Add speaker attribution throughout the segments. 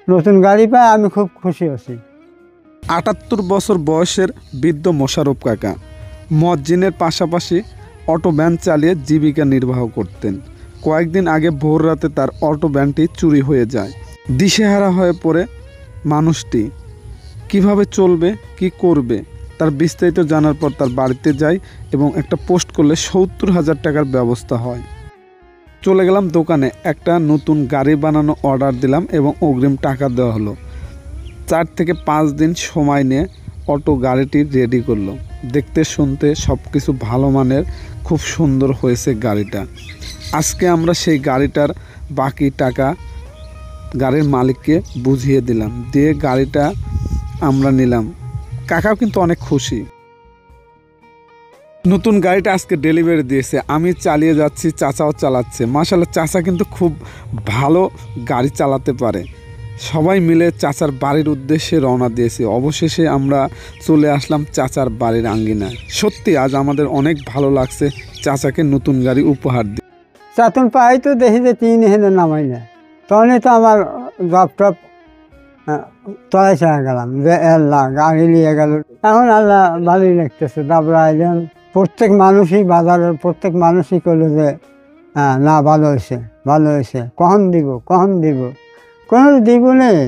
Speaker 1: নতুন গাড়ি পাই আমি খুব খুশি আছি।
Speaker 2: ৭৮ বছর বয়সের বৃদ্ধ মোশাররফ কাকা মজ্জিনের পাশাপাশি অটো ভ্যান চালিয়ে জীবিকা নির্বাহ করতেন। কয়েকদিন আগে ভোর রাতে তার অটো ভ্যানটি চুরি হয়ে যায়। দিশেহারা হয়ে পড়ে মানুষটি। কিভাবে চলবে, কি করবে, তার বিস্তারিত জানার পর তার বাড়িতে যাই এবং একটা পোস্ট করলে ৭০,০০০ টাকার ব্যবস্থা হয়। চলে গেলাম দোকানে, একটা নতুন গাড়ি বানানো অর্ডার দিলাম এবং অগ্রিম টাকা দেওয়া হলো। 4 থেকে 5 দিন সময় নিয়ে অটো গাড়িটি রেডি করলো। দেখতে শুনতে সব কিছু ভালো মানের, খুব সুন্দর হয়েছে গাড়িটা। আজকে আমরা সেই গাড়িটার বাকি টাকা গাড়ির মালিককে বুঝিয়ে দিলাম, দিয়ে গাড়িটা আমরা নিলাম। কাকাও কিন্তু অনেক খুশি। নতুন গাড়িটা আজকে ডেলিভারি দিয়েছে, আমি চালিয়ে যাচ্ছি, চাচাও চালাচ্ছে। মাশাআল্লাহ, চাচা কিন্তু খুব ভালো গাড়ি চালাতে পারে। সবাই মিলে চাচার বাড়ির উদ্দেশ্যে রওনা দিয়েছি। অবশেষে আমরা চলে আসলাম চাচার বাড়ির আঙ্গিনায়। সত্যি আজ আমাদের অনেক ভালো লাগছে চাচাকে নতুন গাড়ি উপহার দিয়ে।
Speaker 1: চাতন পাই তো দেখি যে তিন হেনে নামাই না, তখনই তো আমার জব টপ তলাই চলে গেলাম যে আল্লাহ গাড়ি নিয়ে গেল। এখন আল্লাহ ভালোই লাগতেছে। তারপরে আইলেন প্রত্যেক মানুষই, বাজারের প্রত্যেক মানুষই করলো যে হ্যাঁ না ভালো হয়েছে, ভালো হয়েছে, কখন দিব, কখন দিব, কোনো দিব নেই।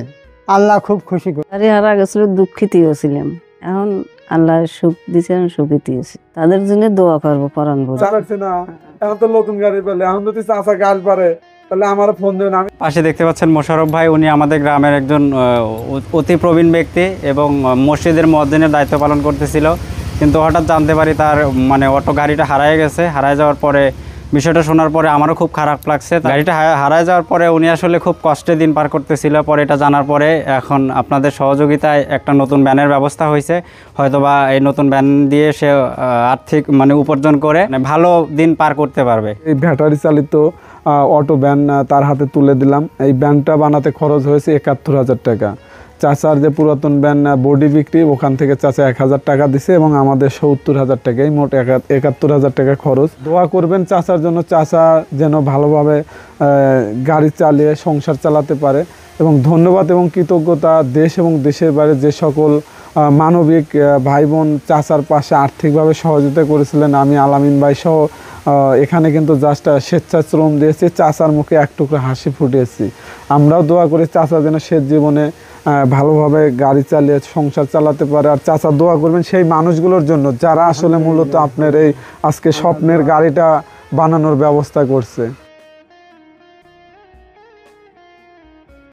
Speaker 1: আল্লাহ খুব খুশি করে।
Speaker 3: গাড়ি হারা গেছিল, দুঃখিতও ছিলাম। এখন আল্লাহ সুখ দিচ্ছে, আমি সুখী হয়েছি। তাদের জন্য দোয়া করবো, পরাণ বলবো।
Speaker 2: চালাচ্ছে না, এখন তো নতুন গাড়ি পেলে, এখন যদি চাচা গাড়ি পারে তাহলে আমার ফোন দেবেন। আমি
Speaker 4: পাশে দেখতে পাচ্ছেন মোশাররফ ভাই, উনি আমাদের গ্রামের একজন অতি প্রবীণ ব্যক্তি এবং মসজিদের মুয়াজ্জিনের দায়িত্ব পালন করতেছিল। কিন্তু হঠাৎ জানতে পারি তার অটো গাড়িটা হারায় গেছে। হারায় যাওয়ার পরে বিষয়টা শোনার পরে আমারও খুব খারাপ লাগছে। গাড়িটা হারায় যাওয়ার পরে উনি আসলে খুব কষ্টে দিন পার করতেছিল। পরে এটা জানার পরে এখন আপনাদের সহযোগিতায় একটা নতুন ভ্যানের ব্যবস্থা হয়েছে। হয়তোবা এই নতুন ভ্যান দিয়ে সে আর্থিক উপার্জন করে ভালো দিন পার করতে পারবে।
Speaker 2: এই ব্যাটারি চালিত অটো ভ্যান তার হাতে তুলে দিলাম। এই ভ্যানটা বানাতে খরচ হয়েছে ৭১,০০০ টাকা। চাচার যে পুরাতন ভ্যান বডি বিক্রি, ওখান থেকে চাচা ১,০০০ টাকা দিছে এবং আমাদের ৭০,০০০ টাকাই, মোট ৭১,০০০ টাকা খরচ। দোয়া করবেন চাচার জন্য, চাচা যেন ভালোভাবে গাড়ি চালিয়ে সংসার চালাতে পারে। এবং ধন্যবাদ এবং কৃতজ্ঞতা দেশ এবং দেশের বাইরে যে সকল মানবিক ভাই বোন চাচার পাশে আর্থিকভাবে সহযোগিতা করেছিলেন। আমি আলামিন ভাই সহ এখানে কিন্তু জাস্ট স্বেচ্ছাশ্রম দিয়েছি, চাচার মুখে এক টুকরো হাসি ফুটিয়েছি। আমরাও দোয়া করি চাচা যেন শেষ জীবনে ভালোভাবে গাড়ি চালিয়ে সংসার চালাতে পারে। আর চাচা দোয়া করবেন সেই মানুষগুলোর জন্য যারা আসলে মূলত আপনার এই আজকে স্বপ্নের গাড়িটা বানানোর ব্যবস্থা করছে।